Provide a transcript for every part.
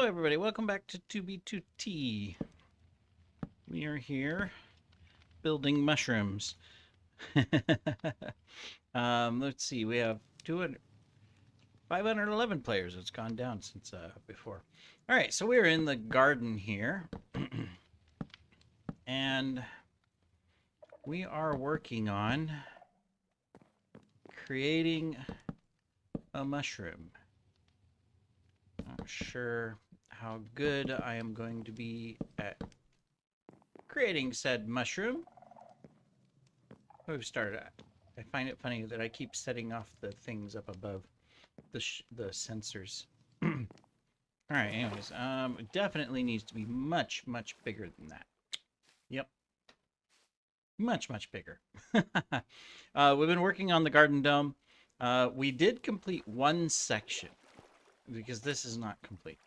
Hello everybody, welcome back to 2B2T. We are here building mushrooms. Let's see, we have 511 players. It's gone down since before. Alright, so we're in the garden here. And we are working on creating a mushroom. Not sure how good I am going to be at creating said mushroom. We've started. I find it funny that I keep setting off the things up above the sensors. All right. Anyways, it definitely needs to be much bigger than that. Yep. Much bigger. We've been working on the garden dome. We did complete one section because this is not complete.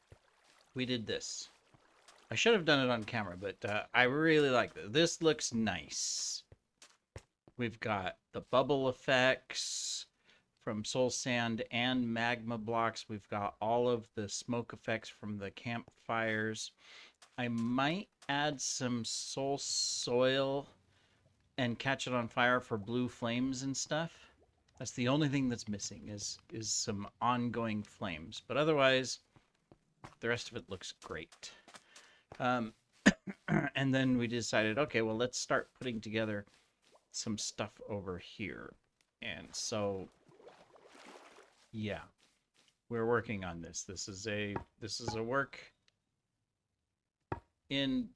We did this. I should have done it on camera, but I really like this. This looks nice. We've got the bubble effects from soul sand and magma blocks. We've got all of the smoke effects from the campfires. I might add some soul soil and catch it on fire for blue flames and stuff. That's the only thing that's missing is some ongoing flames. But otherwise, the rest of it looks great. And then we decided, okay, well, let's start putting together some stuff over here. And so, yeah, we're working on this. This is a work in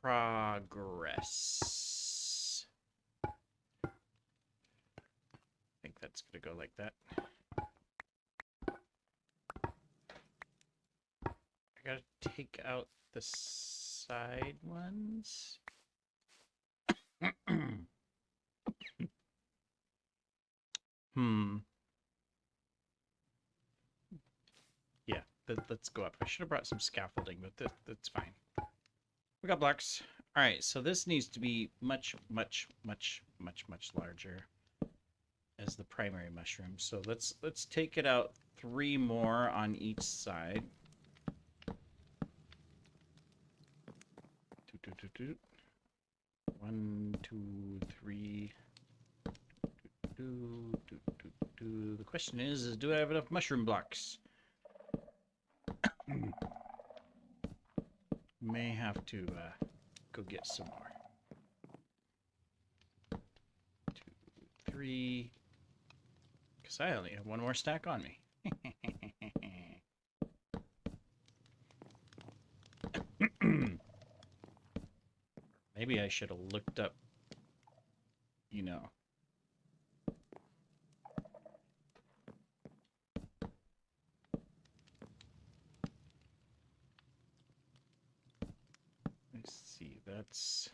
progress. I think that's going to go like that. I got to take out the side ones. Yeah, let's go up. I should have brought some scaffolding, but that's fine. We got blocks. All right, so this needs to be much larger as the primary mushroom. So let's take it out 3 more on each side. 1, 2, 3. The question is do I have enough mushroom blocks? May have to go get some more. 2, 3. Because I only have 1 more stack on me. Maybe I should have looked up, you know. Let's see, that's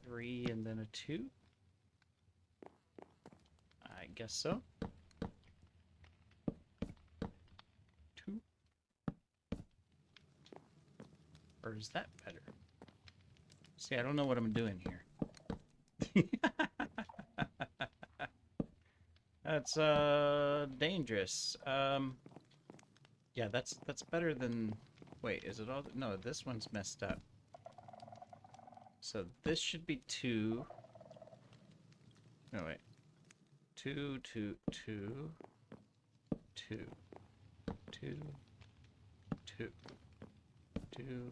3 and then a 2. I guess so. 2. Or is that better? See, I don't know what I'm doing here. That's dangerous. Yeah, that's better than. Wait, is it all? No, this one's messed up. So this should be 2. No, wait. 2, 2, 2, 2, 2, 2, 2,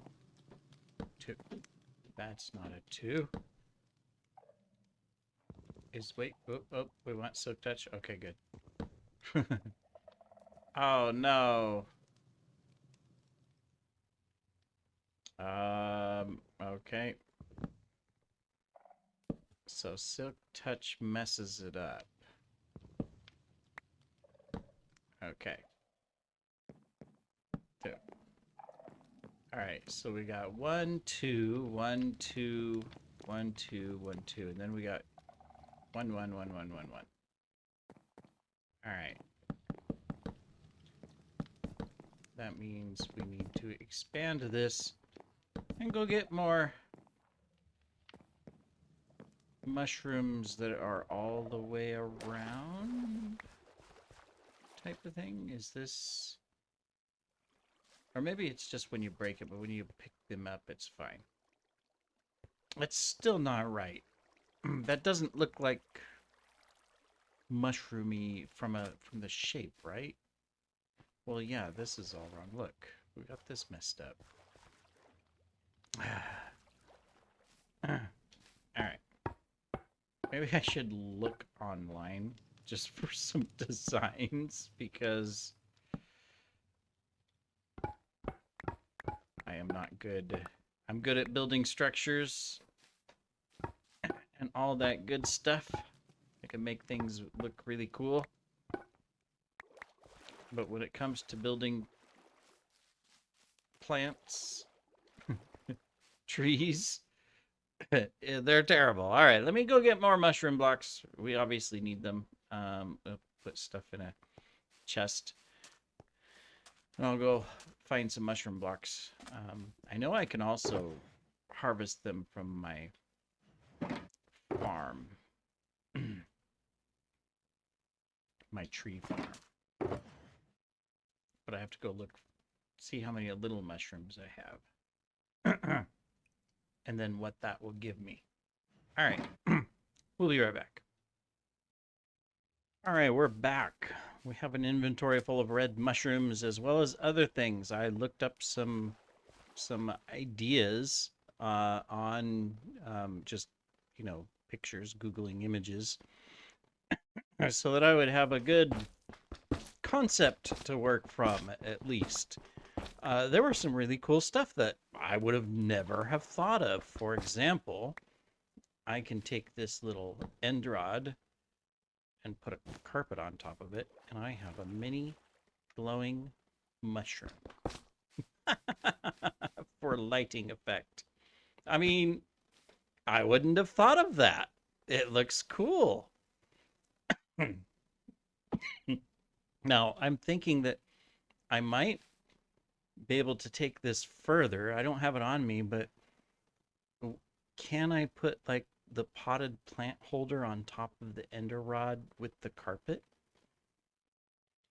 2. That's not a 2. Wait, oh, we want silk touch. Okay, good. Oh no. Okay. So silk touch messes it up. Okay. 2. All right, so we got 1, 2, 1, 2, 1, 2, 1, 2, and then we got 1, 1, 1, 1, 1, 1. All right. That means we need to expand this and go get more mushrooms that are all the way around. type of thing? Is this... Or maybe it's just when you break it, but when you pick them up, it's fine. It's still not right. That doesn't look like mushroomy from the shape, right? Well, yeah, this is all wrong. Look, we got this messed up. All right. Maybe I should look online just for some designs because I am not good. I'm good at building structures and all that good stuff. I can make things look really cool. But when it comes to building plants, trees, they're terrible. All right, let me go get more mushroom blocks. We obviously need them. I'll put stuff in a chest. And I'll go find some mushroom blocks. I know I can also harvest them from my farm. My tree farm. But I have to go look, see how many little mushrooms I have. And then what that will give me. All right. We'll be right back. All right, we're back. We have an inventory full of red mushrooms as well as other things. I looked up some ideas on just, you know, pictures, Googling images, so that I would have a good concept to work from, at least. There were some really cool stuff that I would have never have thought of. For example, I can take this little end rod and put a carpet on top of it, and I have a mini glowing mushroom for lighting effect. I mean, I wouldn't have thought of that. It looks cool. Now, I'm thinking that I might be able to take this further. I don't have it on me, but can I put like the potted plant holder on top of the ender rod with the carpet?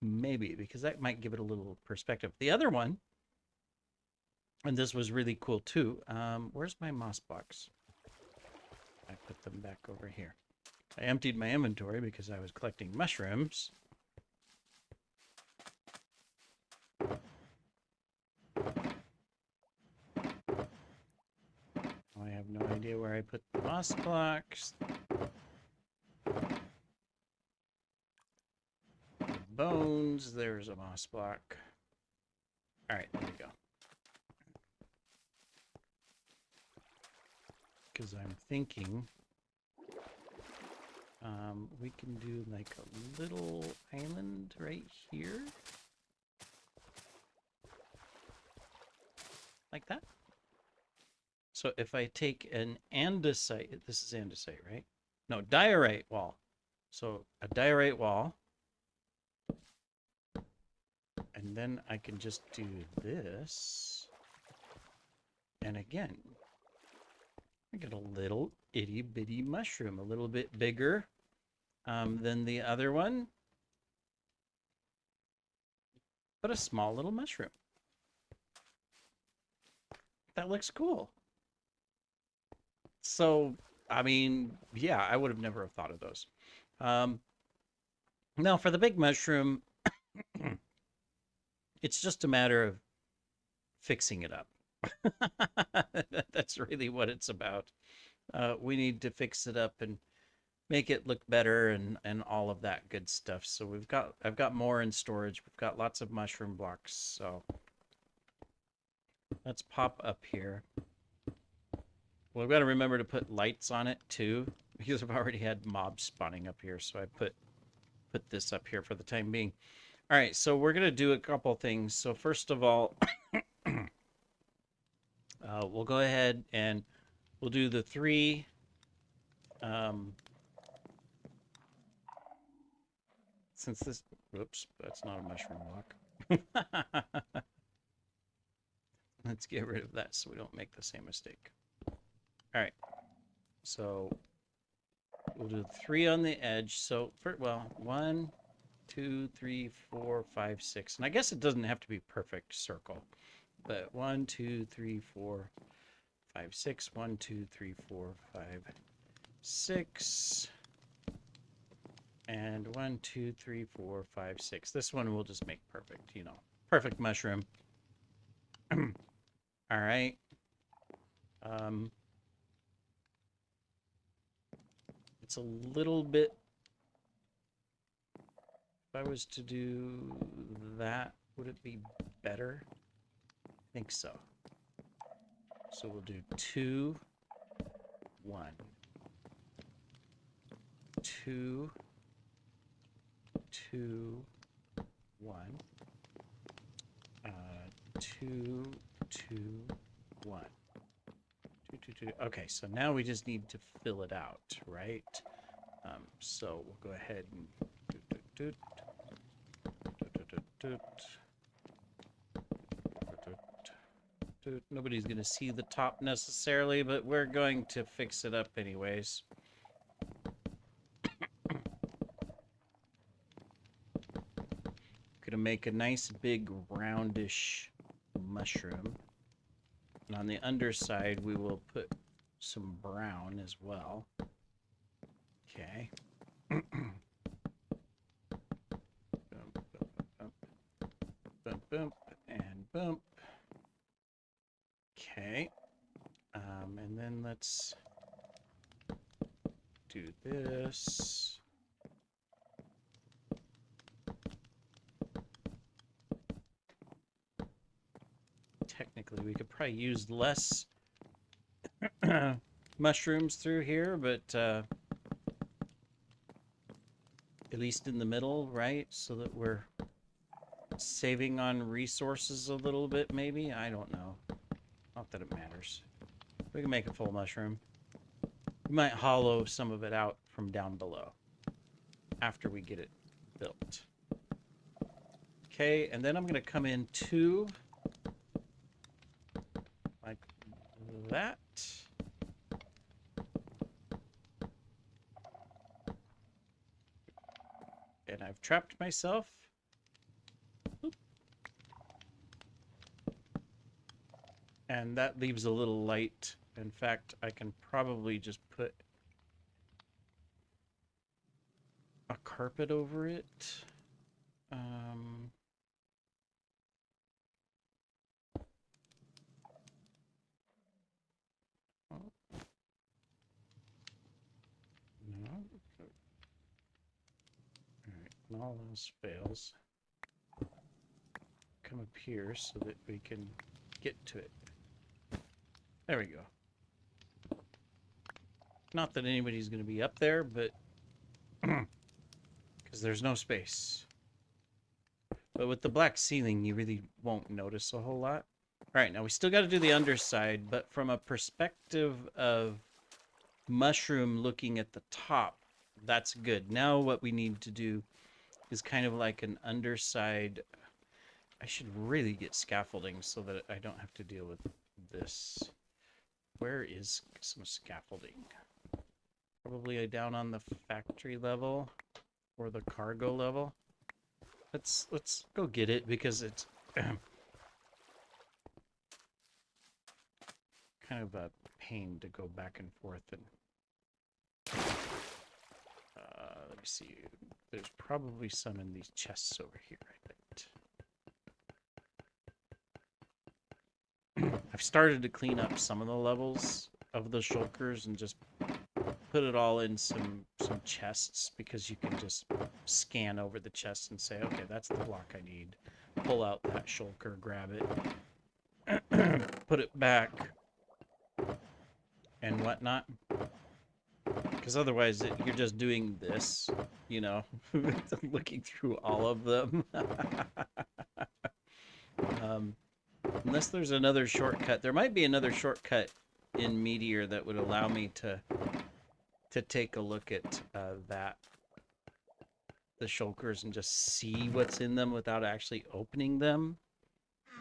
Maybe, because that might give it a little perspective. The other one, and this was really cool too. Where's my moss box? I put them back over here. I emptied my inventory because I was collecting mushrooms. I have no idea where I put the moss blocks. The bones, there's a moss block. All right, there we go. Because I'm thinking we can do like a little island right here. Like that. So if I take an andesite, this is andesite, right? No, diorite wall. So a diorite wall. And then I can just do this. And again, I get a little itty bitty mushroom, a little bit bigger than the other one, but a small little mushroom. That looks cool. So, I mean, yeah, I would have never have thought of those. Now, for the big mushroom, it's just a matter of fixing it up. That's really what it's about. We need to fix it up and make it look better and all of that good stuff. So I've got more in storage. We've got lots of mushroom blocks. So let's pop up here. Well, I've got to remember to put lights on it too, because I've already had mobs spawning up here. So I put this up here for the time being. All right, so we're gonna do a couple things. So first of all, we'll go ahead and we'll do the three. Since this, whoops, that's not a mushroom block. Let's get rid of that so we don't make the same mistake. All right, so we'll do three on the edge. So, well, 1, 2, 3, 4, 5, 6. And I guess it doesn't have to be perfect circle. But 1, 2, 3, 4, 5, 6. 1, 2, 3, 4, 5, 6. And 1, 2, 3, 4, 5, 6. This one we'll just make perfect, you know. Perfect mushroom. All right. It's a little bit. If I was to do that, would it be better? I think so. So we'll do 2, 1. 2, 2, 1. 2, 2, 1. 2, 2, 2. Okay, so now we just need to fill it out, right? So we'll go ahead and nobody's going to see the top necessarily, but we're going to fix it up anyways. Going to make a nice big roundish mushroom. And on the underside, we will put some brown as well. Okay. Bump, bump, and bump. Okay. And then let's do this. Technically, we could probably use less mushrooms through here, but at least in the middle, right? So that we're saving on resources a little bit, maybe? I don't know. Not that it matters. We can make a full mushroom. We might hollow some of it out from down below after we get it built. Okay, and then I'm going to come in 2 like that. And I've trapped myself. Oop. And that leaves a little light. In fact, I can probably just put a carpet over it. No. Alright, when all else fails, come up here so that we can get to it. There we go. Not that anybody's going to be up there, but because there's no space. But with the black ceiling, you really won't notice a whole lot. All right, now we still got to do the underside, but from a perspective of mushroom looking at the top, that's good. Now what we need to do is kind of like an underside. I should really get scaffolding so that I don't have to deal with this. Where is some scaffolding? Probably down on the factory level or the cargo level. Let's go get it because it's kind of a pain to go back and forth and let me see. There's probably some in these chests over here, I bet. I've started to clean up some of the levels of the shulkers and just put it all in some chests because you can just scan over the chest and say, okay, that's the block I need. Pull out that shulker, grab it, put it back, and whatnot. Because otherwise, you're just doing this, you know, looking through all of them. Unless there's another shortcut. There might be another shortcut in Meteor that would allow me to take a look at the shulkers and just see what's in them without actually opening them.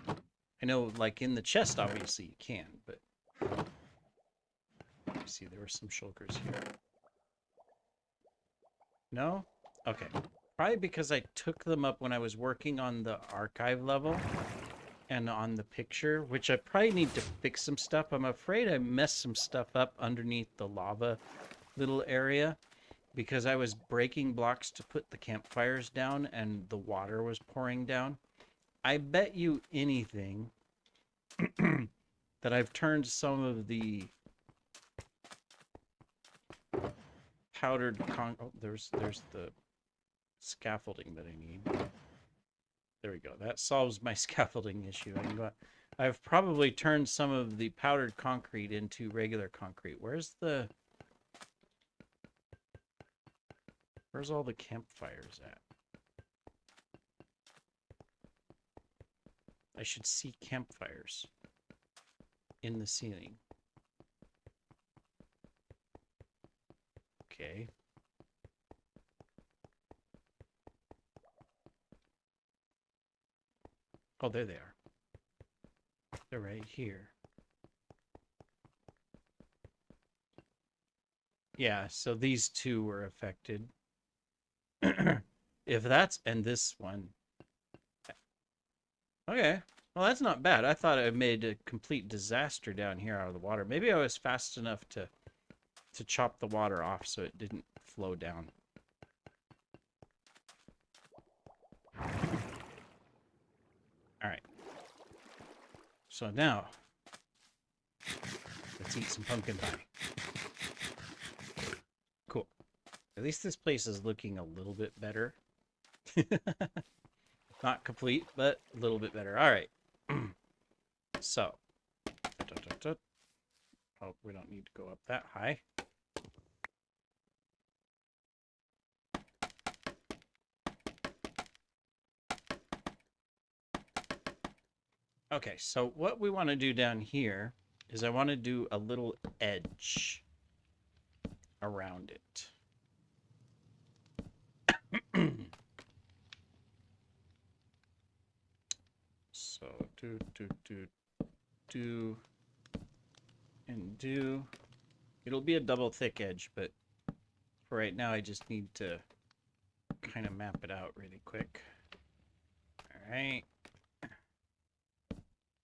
I know, like, in the chest, obviously, you can, but... Let me see, there were some shulkers here. No? Okay. Probably because I took them up when I was working on the archive level and on the picture, which I probably need to fix some stuff. I'm afraid I messed some stuff up underneath the lava little area because I was breaking blocks to put the campfires down and the water was pouring down. I bet you anything that I've turned some of the powdered oh, there's the scaffolding that I need. There we go. That solves my scaffolding issue. I've probably turned some of the powdered concrete into regular concrete. Where's all the campfires at? I should see campfires in the ceiling. Okay. Oh, there they are. They're right here. Yeah, so these two were affected. If that's, and this one. Okay. Well, that's not bad. I thought I made a complete disaster down here out of the water. Maybe I was fast enough to chop the water off so it didn't flow down. All right. So now, let's eat some pumpkin pie. Cool. At least this place is looking a little bit better. Not complete, but a little bit better. All right. So, oh, we don't need to go up that high. Okay, so what we want to do down here is I want to do a little edge around it. So do, and do. It'll be a double thick edge, but for right now I just need to kind of map it out really quick. All right.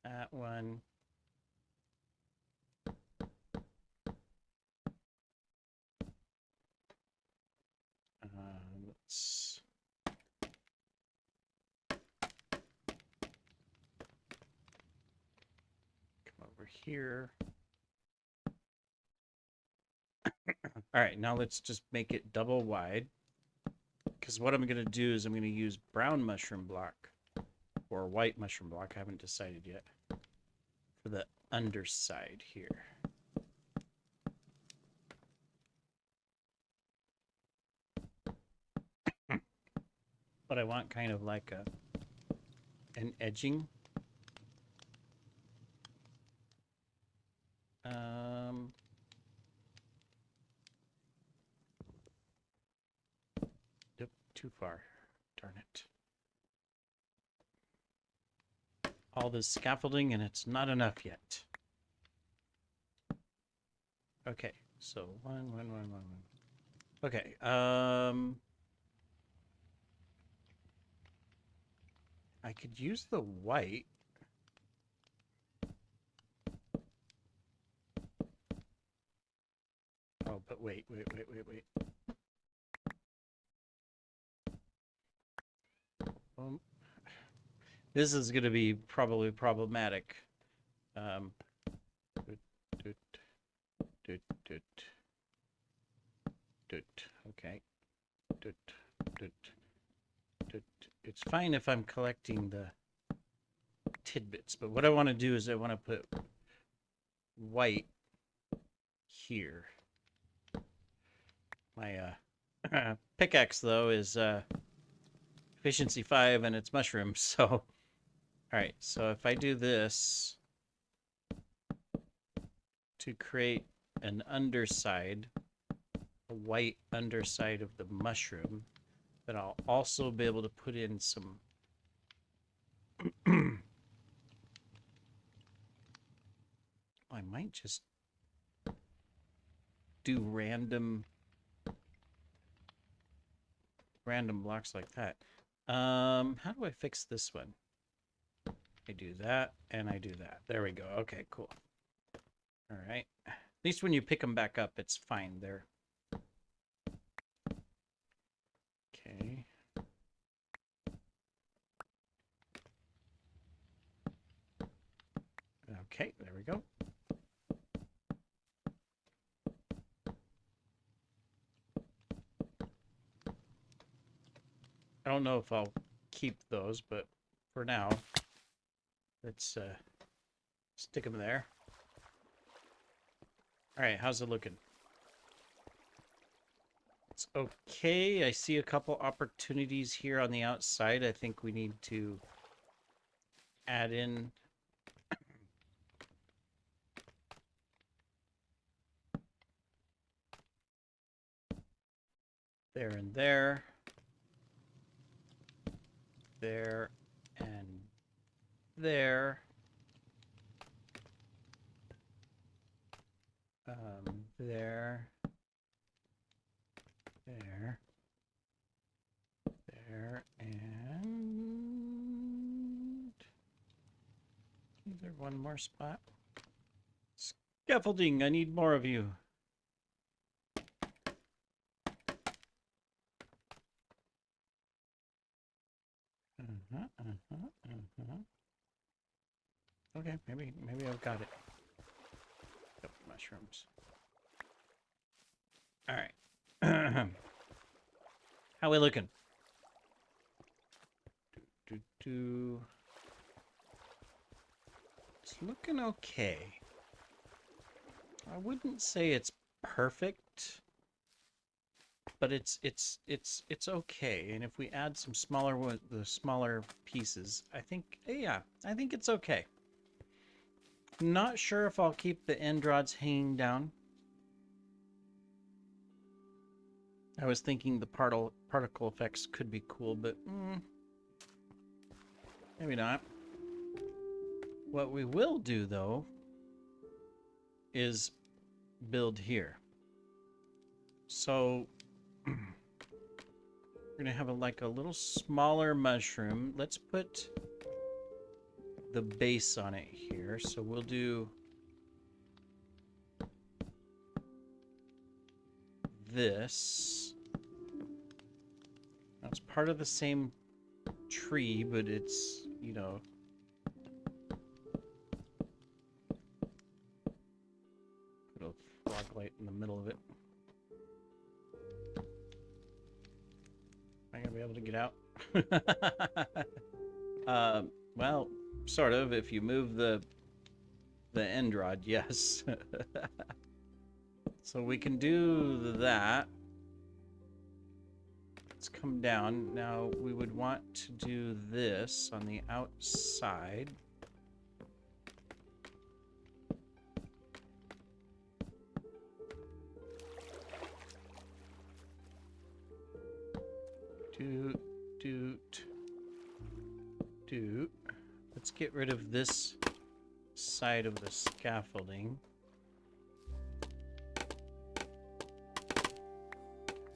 That one. Let's come over here. All right, now let's just make it double wide. Because what I'm going to do is I'm going to use brown mushroom block or white mushroom block. I haven't decided yet for the underside here. But I want kind of like an edging. Yep, too far. Darn it. All this scaffolding and it's not enough yet. Okay, so one. Okay, I could use the white. Oh, but wait. This is going to be probably problematic. Okay. It's fine if I'm collecting the tidbits, but what I want to do is I want to put white here. My pickaxe, though, is efficiency 5 and it's mushrooms, so... Alright, so if I do this to create an underside, a white underside of the mushroom, then I'll also be able to put in some... I might just do random random blocks like that. How do I fix this one? I do that, and I do that. There we go. Okay, cool. All right. At least when you pick them back up, it's fine there. Okay. Okay, there we go. I don't know if I'll keep those, but for now, let's stick them there. All right, how's it looking? It's okay. I see a couple opportunities here on the outside. I think we need to add in there and there. There and there. There. There. There. And... is there one more spot? Scaffolding, I need more of you. Okay, maybe I've got it. Couple mushrooms. All right. How we looking? It's looking okay. I wouldn't say it's perfect, but it's okay. And if we add some the smaller pieces, I think, yeah, I think it's okay. Not sure if I'll keep the end rods hanging down. I was thinking the particle effects could be cool, but maybe not. What we will do, though, is build here. So we're gonna have like a little smaller mushroom. Let's put the base on it here. So we'll do this. Now it's part of the same tree, but it's, you know, put a fog light in the middle of it. Am I gonna be able to get out? Well, sort of. If you move the end rod, yes. So we can do that. Let's come down. Now we would want to do this on the outside. Doot. Let's get rid of this side of the scaffolding.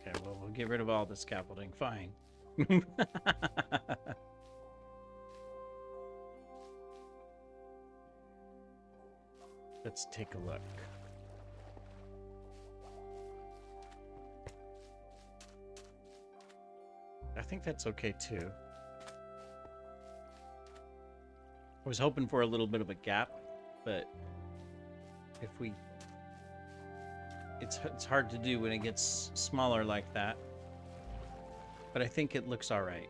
Okay, well, we'll get rid of all the scaffolding. Fine. Let's take a look. I think that's okay too. I was hoping for a little bit of a gap, but if we... It's hard to do when it gets smaller like that. But I think it looks all right.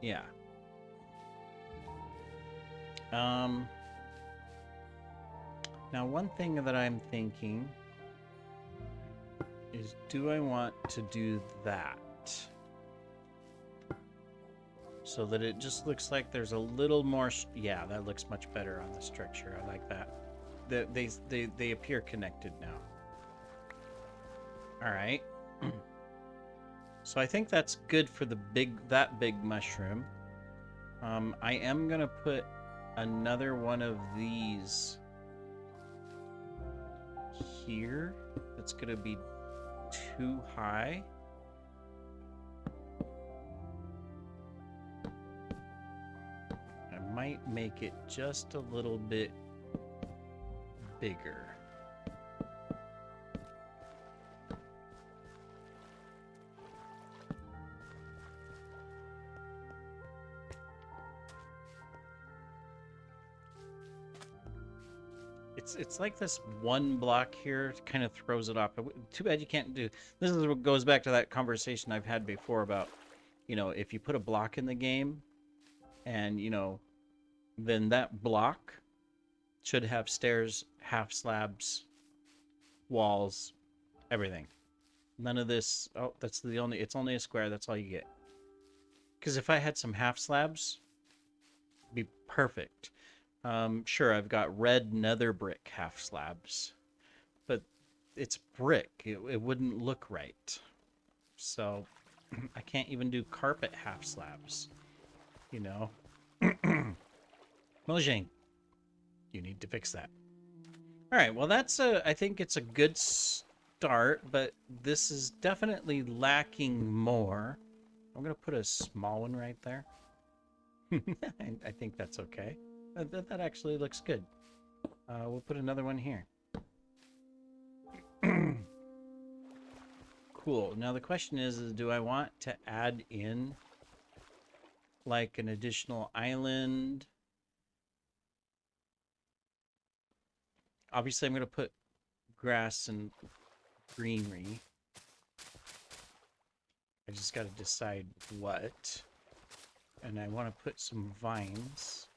Yeah. Now, one thing that I'm thinking is, do I want to do that? So that it just looks like there's a little more... yeah, that looks much better on the structure. I like that. They appear connected now. All right. So I think that's good for that big mushroom. I am gonna put another one of these here. That's gonna be too high. I might make it just a little bit bigger. It's like this one block here kind of throws it off. Too bad you can't do. This is what goes back to that conversation I've had before about, if you put a block in the game, and then that block should have stairs, half slabs, walls, everything. None of this. Oh, that's the only. It's only a square. That's all you get. Because if I had some half slabs, it'd be perfect. Sure, I've got red nether brick half slabs, but it's brick. It wouldn't look right. So I can't even do carpet half slabs. Mojang, you need to fix that. All right, well, I think it's a good start, but this is definitely lacking more. I'm going to put a small one right there. I think that's okay. That actually looks good. We'll put another one here. Cool. Now the question is do I want to add in like an additional island? Obviously, I'm going to put grass and greenery. I just got to decide what. And I want to put some vines.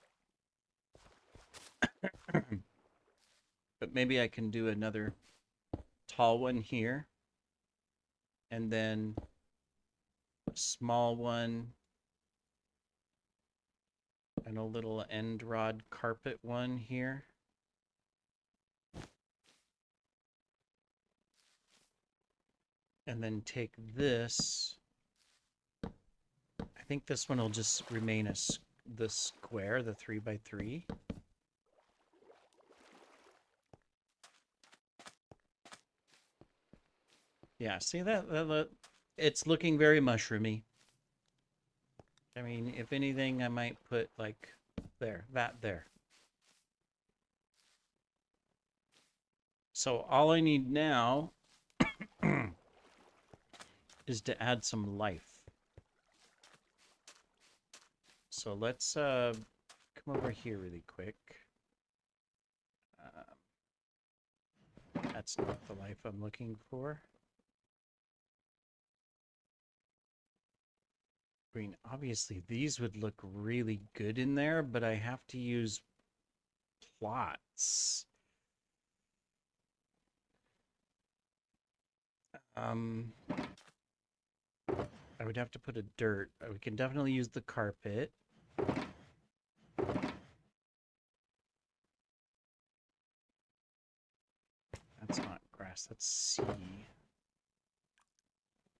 But maybe I can do another tall one here. And then a small one. And a little end rod carpet one here. And then take this. I think this one will just remain the square, the 3x3. Yeah, see that it's looking very mushroomy. I mean, if anything, I might put like that there. So all I need now is to add some life. So let's come over here really quick. That's not the life I'm looking for. I mean, obviously these would look really good in there, but I have to use plots. I would have to put a dirt. We can definitely use the carpet. That's not grass, that's sea.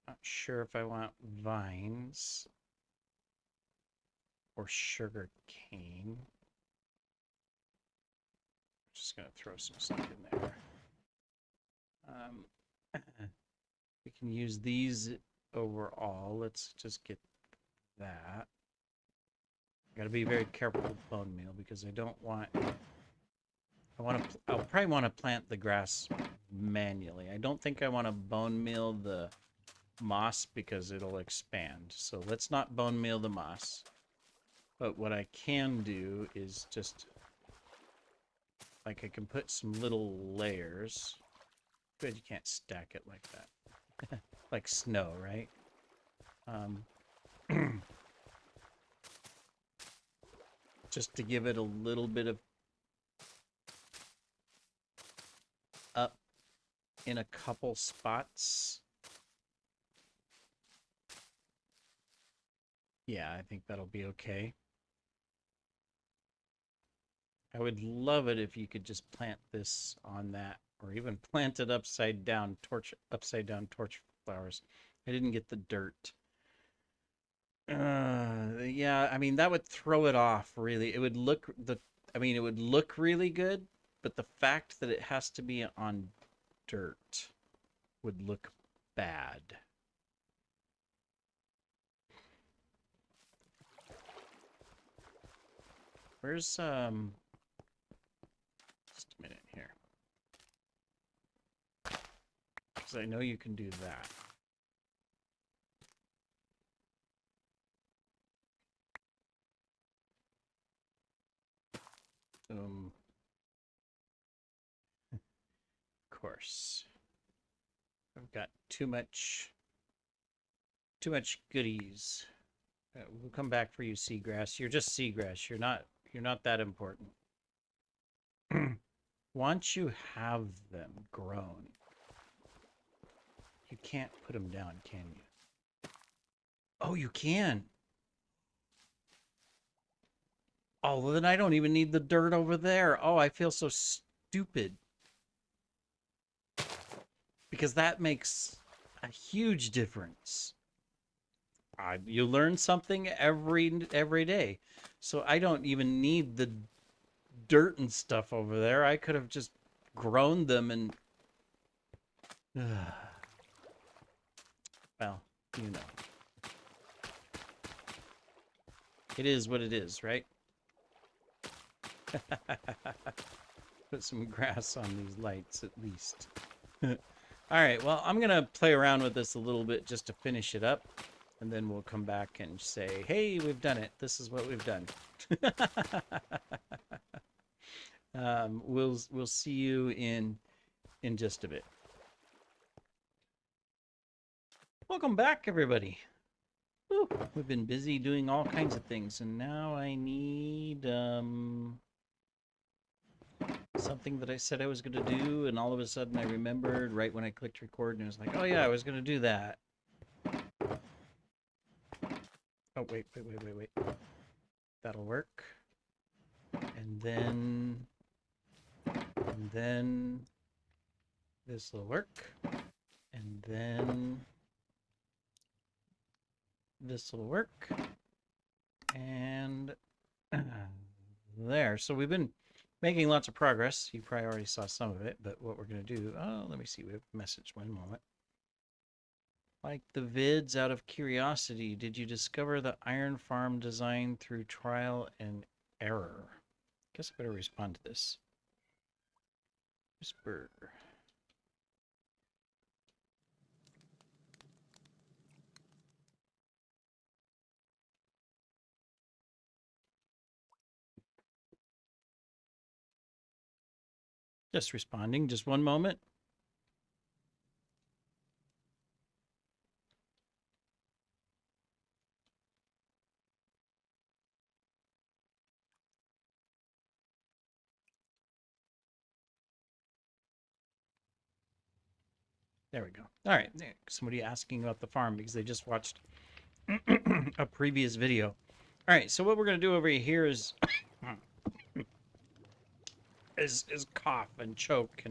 Not sure if I want vines or sugar cane. Just gonna throw some stuff in there. We can use these overall. Let's just get that. Gotta be very careful with bone meal because I don't want. I'll probably want to plant the grass manually. I don't think I want to bone meal the moss because it'll expand. So let's not bone meal the moss. But what I can do is just like I can put some little layers. Good, you can't stack it like that. Like snow, right? Just to give it a little bit of up in a couple spots. Yeah, I think that'll be okay. I would love it if you could just plant this on that, or even plant it upside down torch flowers. I didn't get the dirt. Yeah, I mean that would throw it off really. It would look it would look really good, but the fact that it has to be on dirt would look bad. Where's just a minute here. Because I know you can do that. Of course. I've got too much goodies. We'll come back for you, seagrass. You're just seagrass. You're not that important. Once you have them grown, you can't put them down, can you? Oh, you can. Oh, well, then I don't even need the dirt over there. Oh, I feel so stupid. Because that makes a huge difference. You learn something every day. So I don't even need the dirt and stuff over there. I could have just grown them and... well, you know. It is what it is, right? Put some grass on these lights at least. All right, well, I'm going to play around with this a little bit just to finish it up. And then we'll come back and say, hey, we've done it. This is what we've done. We'll see you in just a bit. Welcome back, everybody. Woo, we've been busy doing all kinds of things, and now I need something that I said I was going to do, and all of a sudden I remembered right when I clicked record, and I was like, oh yeah, I was going to do that. Oh, wait. That'll work. And then this will work. And then this will work. And there. So we've been making lots of progress. You probably already saw some of it, but what we're going to do... oh, let me see. We have a message. One moment. Like the vids, out of curiosity, did you discover the iron farm design through trial and error? Guess I better respond to this. Whisper. Just responding. Just one moment. There we go. All right. Somebody asking about the farm because they just watched a previous video. All right. So what we're going to do over here is cough and choke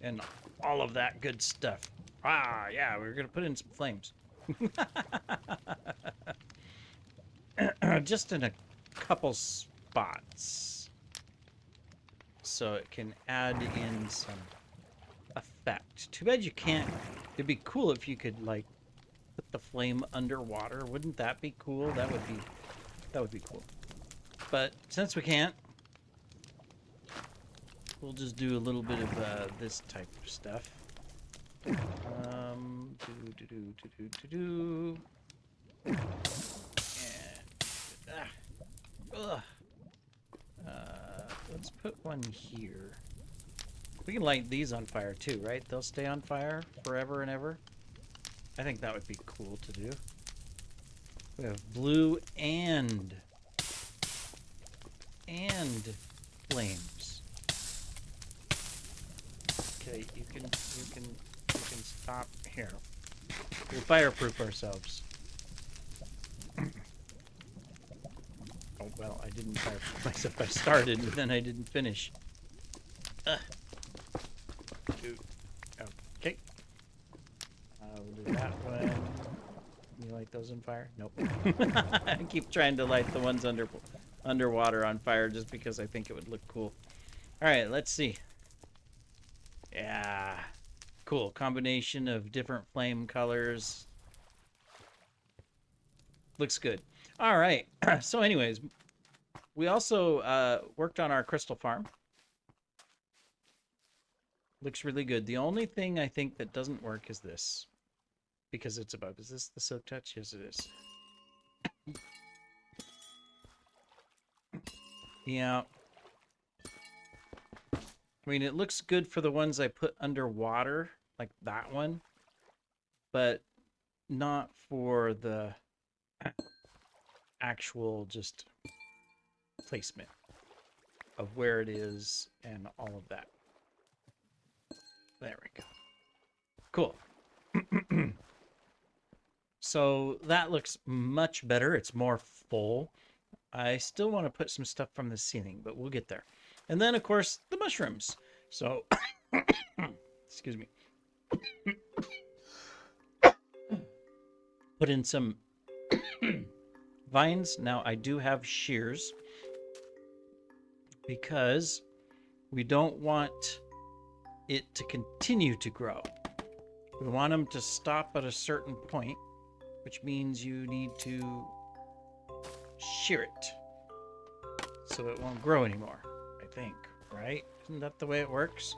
and all of that good stuff. Ah, yeah, we're going to put in some flames. Just in a couple spots. So it can add in some effect. Too bad you can't. It'd be cool if you could, like, put the flame underwater. Wouldn't that be cool? That would be cool. But since we can't, we'll just do a little bit of this type of stuff. Let's put one here. We can light these on fire too, right? They'll stay on fire forever and ever. I think that would be cool to do. We have blue and flames. Okay, you can stop here. We'll fireproof ourselves. Oh well, I didn't fireproof myself. I started, but then I didn't finish. Okay. We'll do that one. You light those on fire? Nope. I keep trying to light the ones underwater on fire just because I think it would look cool. All right, let's see. Yeah. Cool. Combination of different flame colors. Looks good. All right. So anyways, we also worked on our crystal farm. Looks really good. The only thing I think that doesn't work is this. Because it's a bug. Is this the silk touch? Yes, it is. Yeah. I mean, it looks good for the ones I put underwater, like that one, but not for the actual just placement of where it is and all of that. There we go. Cool. So that looks much better. It's more full. I still want to put some stuff from the ceiling, but we'll get there. And then, of course, the mushrooms. So, excuse me. Put in some vines. Now, I do have shears because we don't want it to continue to grow. We want them to stop at a certain point, which means you need to shear it so it won't grow anymore, I think, right? Isn't that the way it works?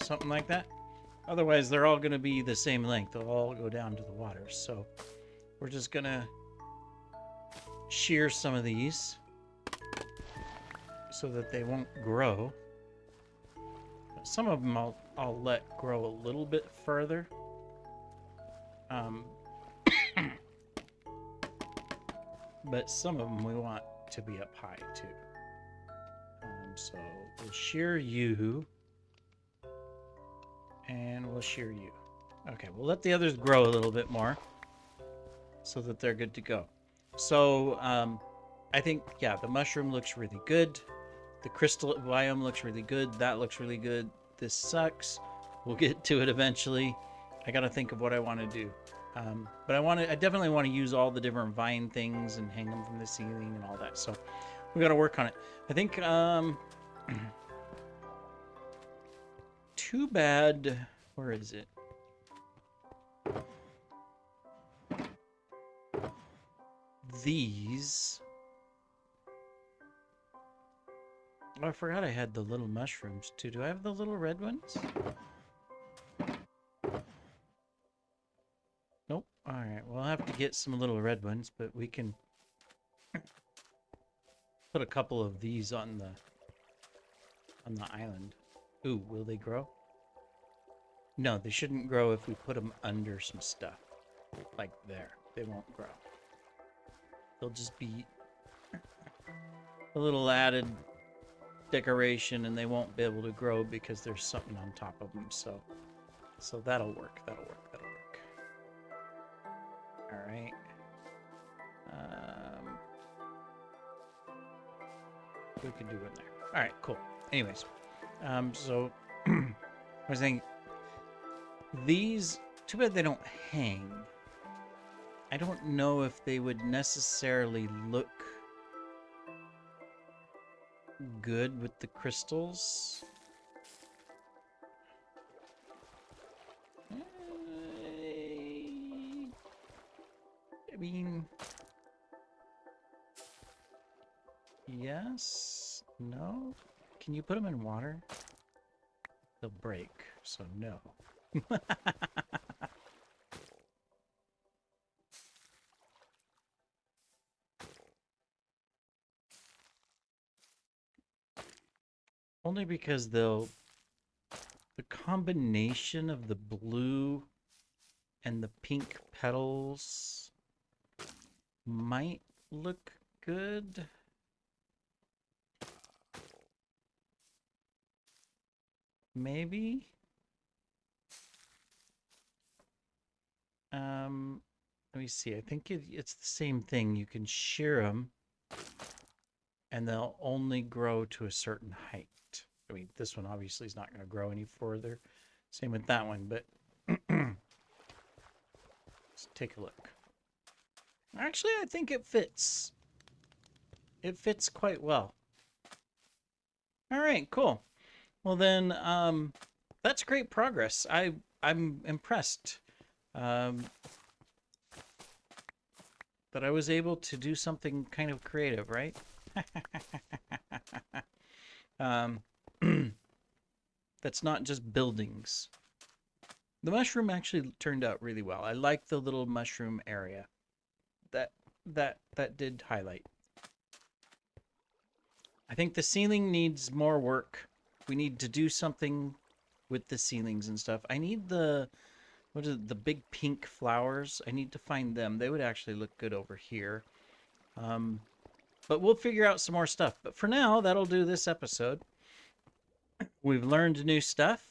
Something like that? Otherwise, they're all going to be the same length. They'll all go down to the water. So we're just going to shear some of these so that they won't grow. Some of them I'll let grow a little bit further. But some of them we want to be up high too. So we'll shear you. And we'll shear you. Okay, we'll let the others grow a little bit more so that they're good to go. So I think, yeah, the mushroom looks really good. The crystal biome looks really good. That looks really good. This sucks. We'll get to it eventually. I got to think of what I want to do. But I definitely want to use all the different vine things and hang them from the ceiling and all that. So we got to work on it. I think too bad. Where is it? These. Oh, I forgot I had the little mushrooms too. Do I have the little red ones? Nope. All right. We'll have to get some little red ones, but we can put a couple of these on the island. Ooh, will they grow? No, they shouldn't grow if we put them under some stuff. Like there. They won't grow. They'll just be a little added decoration, and they won't be able to grow because there's something on top of them. So that'll work. That'll work. That'll work. All right. We can do one there. All right, cool. Anyways, so I was thinking these. Too bad they don't hang. I don't know if they would necessarily look good with the crystals. I mean, yes, no. Can you put them in water? They'll break, so no. Only because the combination of the blue and the pink petals might look good. Maybe. Let me see. I think it's the same thing. You can shear them, and they'll only grow to a certain height. I mean, this one obviously is not going to grow any further. Same with that one, but let's take a look. Actually, I think it fits. It fits quite well. All right, cool. Well then, that's great progress. I I'm impressed that I was able to do something kind of creative, right? um, that's not just buildings. The mushroom actually turned out really well. I like the little mushroom area. That that did highlight. I think the ceiling needs more work. We need to do something with the ceilings and stuff. I need what is it, the big pink flowers? I need to find them. They would actually look good over here. Um, but we'll figure out some more stuff. But for now, that'll do this episode. We've learned new stuff.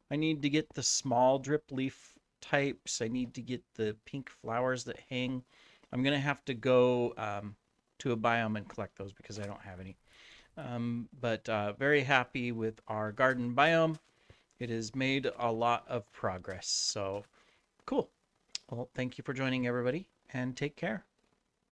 I need to get the small drip leaf types. I need to get the pink flowers that hang. I'm going to have to go to a biome and collect those because I don't have any. But very happy with our garden biome. It has made a lot of progress. So cool. Well, thank you for joining, everybody, and take care.